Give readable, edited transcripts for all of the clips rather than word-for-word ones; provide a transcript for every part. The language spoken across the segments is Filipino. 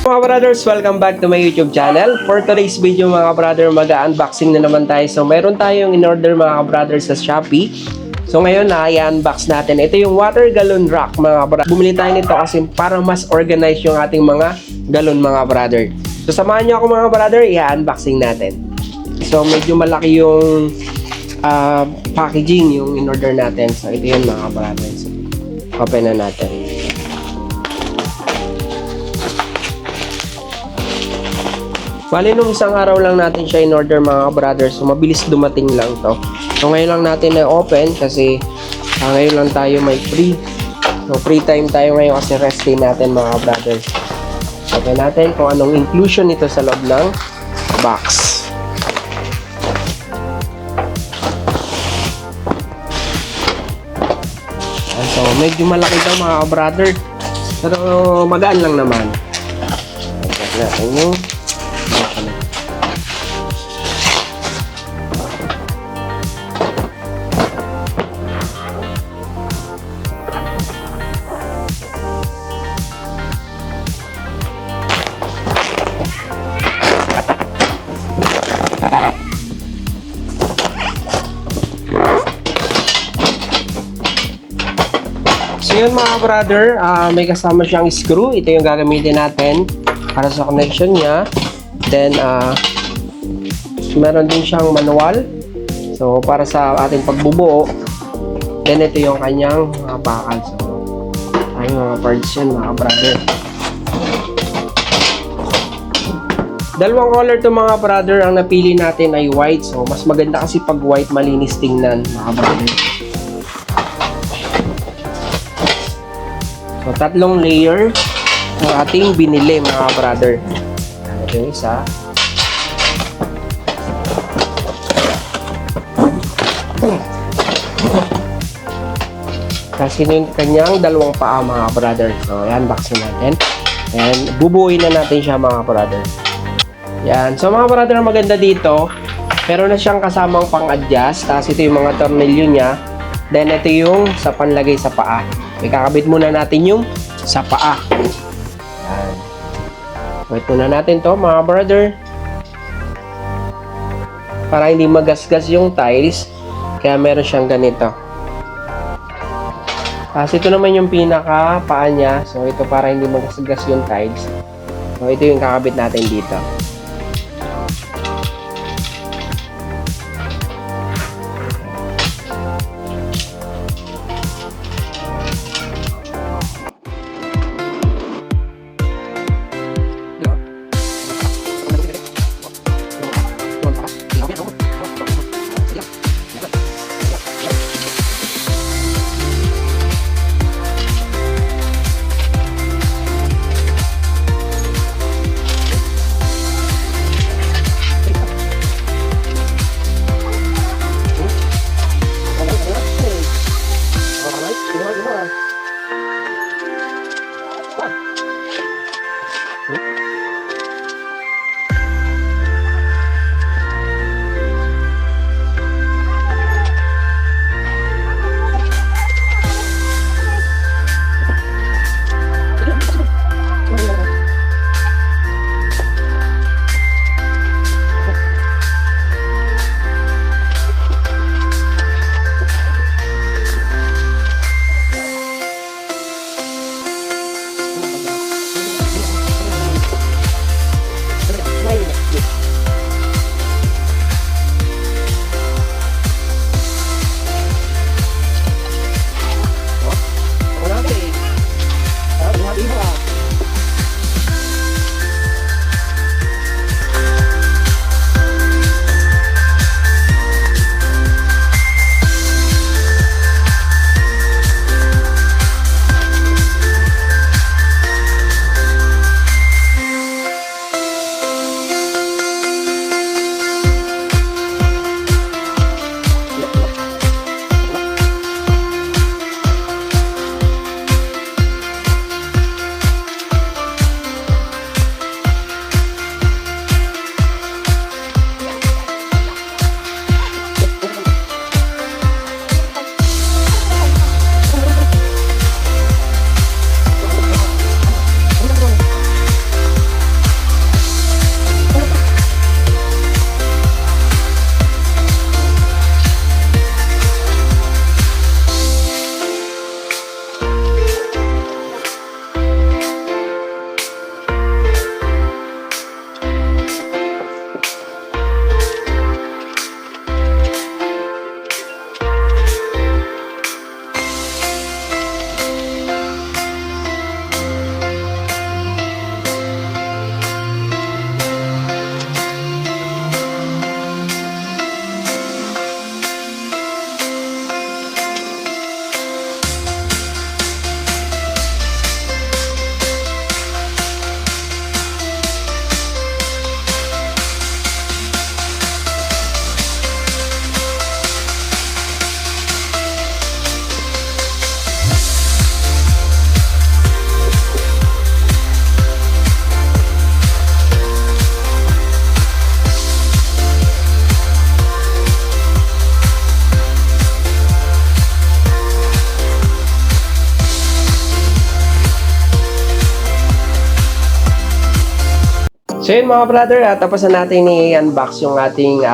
Mga brothers, welcome back to my YouTube channel. For today's video mga brother, mag-unboxing na naman tayo. So mayroon tayong in-order mga brother sa Shopee. So ngayon i-unbox natin. Ito yung water gallon rack mga brother. Bumili tayo nito kasi para mas organize yung ating mga galon mga brother. So samahan nyo ako mga brother, i-unboxing natin. So medyo malaki yung packaging yung in-order natin. So ito yun mga brother. So, open na natin. Bali nung isang araw lang natin siya in-order mga brothers. So mabilis dumating lang to. So ngayon lang natin na-open kasi ngayon lang tayo may free. So free time tayo ngayon kasi rest day natin mga brothers. Open natin kung anong inclusion nito sa loob ng box. So medyo malaki daw mga brother. Pero magaan lang naman. Check natin yung So yun mga brother, may kasama siyang screw. Ito yung gagamitin natin para sa connection niya. Then meron din siyang manual. So para sa ating pagbubuo. Then ito yung kanyang mga bakal. So ayun mga parts yan mga brother. Dalawang color to mga brother. Ang napili natin ay white. So mas maganda kasi pag white, malinis tingnan mga brother. So, tatlong layer ng ating binili mga brother. Ito yung isa. Kasi yung kanyang dalawang paa mga brother. So, yan, unboxing natin. And bubuuin na natin siya mga brother. Yan. So, mga brother, maganda dito. Meron na siyang kasamang pang-adjust. Tapos ito yung mga tornilyo niya. Then, ito yung sa panlagay sa paa. Ikakabit muna natin yung sa paa. Yan. Wait muna natin to mga brother. Para hindi magasgas yung tiles. Kaya meron siyang ganito. Kasi ito naman yung pinaka paa niya. So ito para hindi magasgas yung tiles. So ito yung kakabit natin dito. So yun mga brother, tapos na natin i-unbox yung ating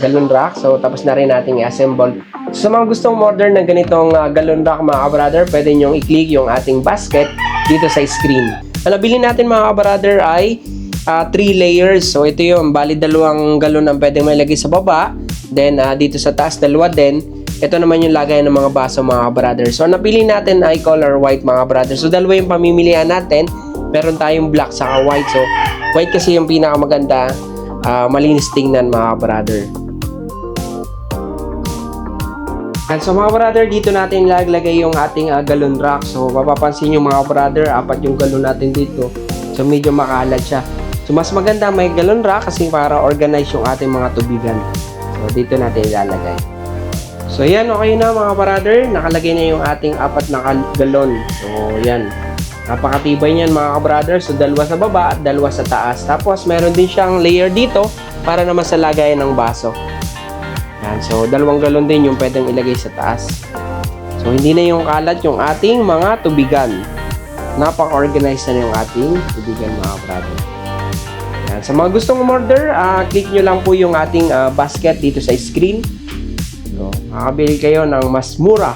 galon rack. So tapos na rin natin i-assemble. So, sa mga gustong order ng ganitong galon rack mga brother, pwede nyong i-click yung ating basket dito sa screen. Ang nabili natin mga brother ay 3 layers. So ito yung bali 2 galon ang pwedeng mailagay sa baba. Then dito sa taas 2 din. Ito naman yung lagay ng mga baso mga brother. So napili natin ay color white mga brother. So 2 yung pamimilian natin. Meron tayong black saka white. So white kasi yung pinakamaganda, malinis tingnan mga brother. And so mga brother, dito natin lagay yung ating galon rack. So mapapansin nyo mga brother, 4 yung galon natin dito. So medyo makalat siya. So mas maganda may galon rack kasi para organize yung ating mga tubigan. So dito natin ilalagay. So yan, okay na mga brother. Nakalagay na yung ating 4 na galon. So yan. Napakatibay niyan mga brother. So 2 sa baba at 2 sa taas. Tapos meron din siyang layer dito para naman sa lagayan ng baso. Yan. So 2 galon din yung pwedeng ilagay sa taas. So hindi na yung kalat yung ating mga tubigan. Napaka-organized na yung ating tubigan mga brother. Yan. Sa mga gustong umorder, click nyo lang po yung ating basket dito sa screen. So, makakabili kayo ng mas mura